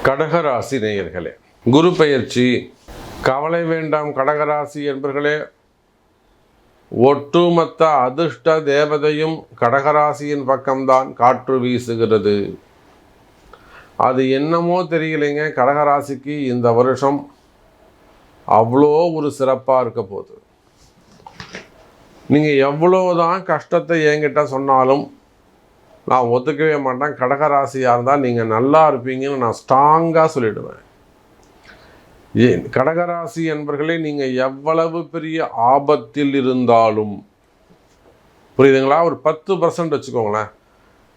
கடகராசி நேயர்களே, குரு பெயர்ச்சி கவலை வேண்டாம். கடகராசி என்பர்களே, ஒட்டுமொத்த அதிர்ஷ்ட தேவதையும் கடகராசியின் பக்கம்தான் காற்று வீசுகிறது. அது என்னமோ தெரியலைங்க, கடகராசிக்கு இந்த வருஷம் அவ்வளோ ஒரு சிறப்பாக இருக்க போகுது. நீங்கள் எவ்வளோதான் கஷ்டத்தை என்கிட்ட சொன்னாலும் நான் ஒத்துக்கவே மாட்டேன். கடகராசியாக இருந்தால் நீங்கள் நல்லா இருப்பீங்கன்னு நான் ஸ்ட்ராங்காக சொல்லிவிடுவேன். கடகராசி என்பர்களே, நீங்கள் எவ்வளவு பெரிய ஆபத்தில் இருந்தாலும், புரியுதுங்களா, ஒரு 10% வச்சுக்கோங்களேன்.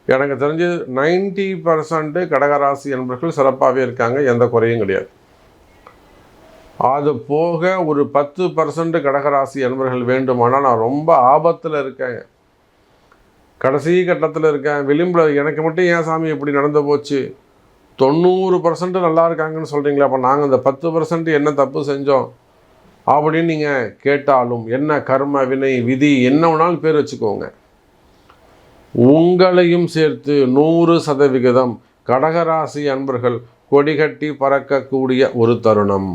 எனக்கு தெரிஞ்சு 90% கடகராசி என்பர்கள் சிறப்பாகவே இருக்காங்க, எந்த குறையும் கிடையாது. அது போக ஒரு 10% கடகராசி என்பர்கள் வேண்டுமானால் நான் ரொம்ப ஆபத்தில் இருக்கேன், கடைசி கட்டத்தில் இருக்கேன், விளிம்பில், எனக்கு மட்டும் ஏன் சாமி எப்படி நடந்து போச்சு, 90% நல்லா இருக்காங்கன்னு சொல்கிறீங்களா, அப்போ நாங்கள் இந்த 10% என்ன தப்பு செஞ்சோம் அப்படின்னு நீங்கள் கேட்டாலும், என்ன கர்ம வினை விதி என்ன வேணாலும் பேர் வச்சுக்கோங்க, உங்களையும் சேர்த்து 100% கடகராசி அன்பர்கள் கொடிகட்டி பறக்கக்கூடிய ஒரு தருணம்.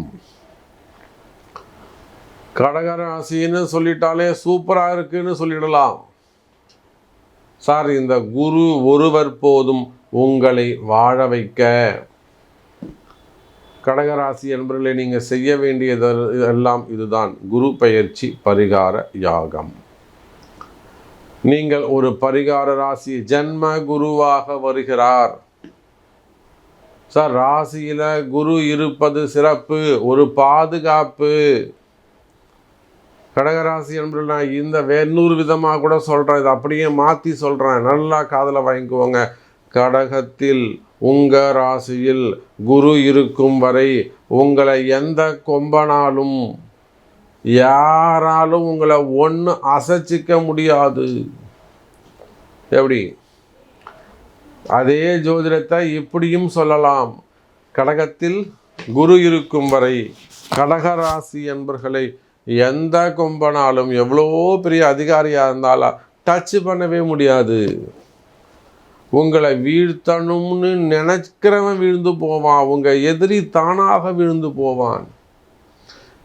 கடகராசின்னு சொல்லிட்டாலே சூப்பராக இருக்குன்னு சொல்லிடலாம். சார், இந்த குரு ஒருவர் போதும் உங்களை வாழ வைக்க. கடகராசி என்பவர்களே, நீங்கள் செய்ய வேண்டியது எல்லாம் இதுதான்: குரு பெயர்ச்சி பரிகார யாகம். நீங்கள் ஒரு பரிகார ராசி, ஜன்ம குருவாக வருகிறார். சார், ராசியில் குரு இருப்பது சிறப்பு, ஒரு பாதுகாப்பு. கடகராசி என்பது நான் இந்த வேறொரு விதமாக கூட சொல்கிறேன், இதை அப்படியே மாற்றி சொல்கிறேன், நல்லா காதில் வாங்கிக்குவோங்க. கடகத்தில் உங்கள் ராசியில் குரு இருக்கும் வரை உங்களை எந்த கொம்பனாலும் யாராலும் உங்களை ஒன்று அசைச்சிக்க முடியாது. எப்படி? அதே ஜோதிடத்தை இப்படியும் சொல்லலாம்: கடகத்தில் குரு இருக்கும் வரை கடகராசி என்பர்களை எந்த கொம்பனாலும், எவ்வளோ பெரிய அதிகாரியாக இருந்தாலும் டச் பண்ணவே முடியாது. உங்களை வீழ்த்தணும்னு நினைக்கிறவன் வீழ்ந்து போவான், உங்கள் எதிரி தானாக வீழ்ந்து போவான்.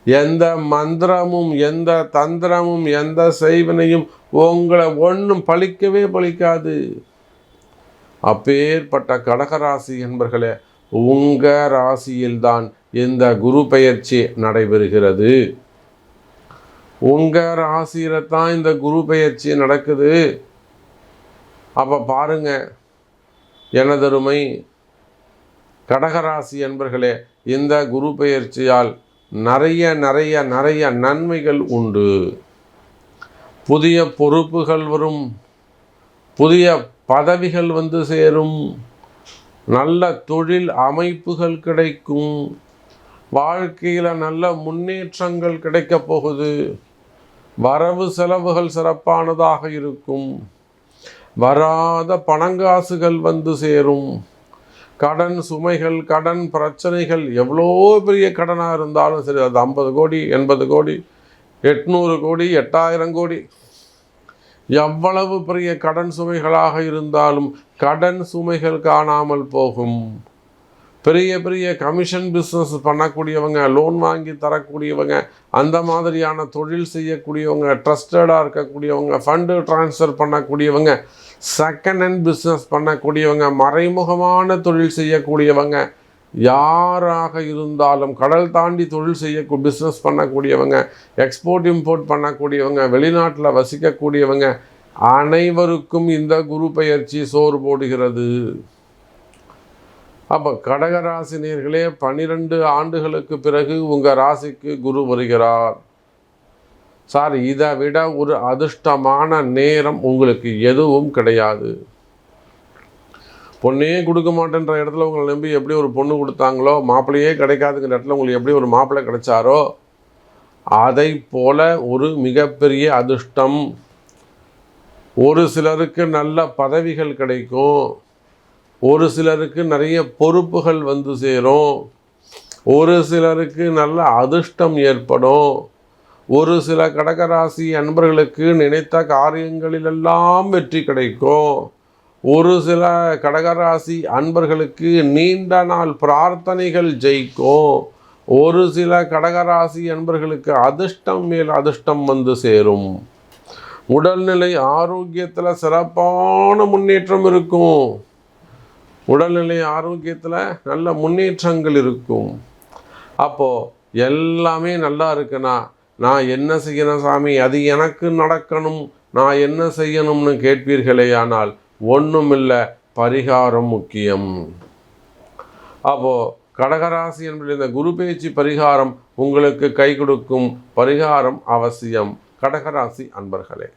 எந்த மந்திரமும் எந்த தந்திரமும் எந்த செய்வினையும் உங்களை ஒன்றும் பழிக்கவே பழிக்காது. அப்பேற்பட்ட கடகராசி என்பர்களே, உங்கள் ராசியில்தான் இந்த குரு பெயர்ச்சி நடைபெறுகிறது. உங்கள் ராசியில் தான் இந்த குரு பெயர்ச்சி நடக்குது. அப்போ பாருங்க எனதருமை கடகராசி என்பர்களே, இந்த குரு பெயர்ச்சியால் நிறைய நிறைய நிறைய நன்மைகள் உண்டு. புதிய பொறுப்புகள் வரும், புதிய பதவிகள் வந்து சேரும், நல்ல தொழில் அமைப்புகள் கிடைக்கும், வாழ்க்கையில் நல்ல முன்னேற்றங்கள் கிடைக்க போகுது, வரவு செலவுகள் சிறப்பானதாக இருக்கும், வராத பணங்காசுகள் வந்து சேரும், கடன் சுமைகள் கடன் பிரச்சனைகள், எவ்வளோ பெரிய கடனாக இருந்தாலும் சரி, அது 50 கோடி 80 கோடி 800 கோடி 8000 கோடி, எவ்வளவு பெரிய கடன் சுமைகளாக இருந்தாலும் கடன் சுமைகள் காணாமல் போகும். பெரிய பெரிய கமிஷன் பிஸ்னஸ் பண்ணக்கூடியவங்க, லோன் வாங்கி தரக்கூடியவங்க, அந்த மாதிரியான தொழில் செய்யக்கூடியவங்க, ட்ரஸ்டடாக இருக்கக்கூடியவங்க, ஃபண்டு ட்ரான்ஸ்ஃபர் பண்ணக்கூடியவங்க, செகண்ட் ஹேண்ட் பிஸ்னஸ் பண்ணக்கூடியவங்க, மறைமுகமான தொழில் செய்யக்கூடியவங்க, யாராக இருந்தாலும், கடல் தாண்டி தொழில் பிஸ்னஸ் பண்ணக்கூடியவங்க, எக்ஸ்போர்ட் இம்போர்ட் பண்ணக்கூடியவங்க, வெளிநாட்டில் வசிக்கக்கூடியவங்க அனைவருக்கும் இந்த குரு பெயர்ச்சி சோறு போடுகிறது. அப்போ கடகராசி நேயர்களே, 12 ஆண்டுகளுக்கு பிறகு உங்கள் ராசிக்கு குரு வருகிறார். சார், இதை விட ஒரு அதிர்ஷ்டமான நேரம் உங்களுக்கு எதுவும் கிடையாது. பொண்ணே கொடுக்க மாட்டேன்ற இடத்துல உங்களை நம்பி எப்படி ஒரு பொண்ணு கொடுத்தாங்களோ, மாப்பிள்ளையே கிடைக்காதுங்கிற இடத்துல உங்களுக்கு எப்படி ஒரு மாப்பிள்ளை கிடைச்சாரோ, அதை போல ஒரு மிகப்பெரிய அதிர்ஷ்டம். ஒரு சிலருக்கு நல்ல பதவிகள் கிடைக்கும், ஒரு சிலருக்கு நிறைய பொறுப்புகள் வந்து சேரும், ஒரு சிலருக்கு நல்ல அதிர்ஷ்டம் ஏற்படும், ஒரு சில கடகராசி அன்பர்களுக்கு நினைத்த காரியங்களிலெல்லாம் வெற்றி கிடைக்கும், ஒரு சில கடகராசி அன்பர்களுக்கு நீண்ட நாள் பிரார்த்தனைகள் ஜெயிக்கும். ஒரு சில கடகராசி அன்பர்களுக்கு அதிர்ஷ்டம் மேல் அதிர்ஷ்டம் வந்து சேரும். உடல்நிலை ஆரோக்கியத்தில் சிறப்பான முன்னேற்றம் இருக்கும். உடல்நிலை ஆரோக்கியத்தில் நல்ல முன்னேற்றங்கள் இருக்கும். அப்போது எல்லாமே நல்லா இருக்குன்னா நான் என்ன செய்யணும் சாமி, அது எனக்கு நடக்கணும், நான் என்ன செய்யணும்னு கேட்பீர்களே, ஆனால் ஒன்றும் இல்லை, பரிகாரம் முக்கியம். அப்போது கடகராசி என்பது இந்த குரு பேச்சு பரிகாரம் உங்களுக்கு கை கொடுக்கும். பரிகாரம் அவசியம் கடகராசி அன்பர்களே.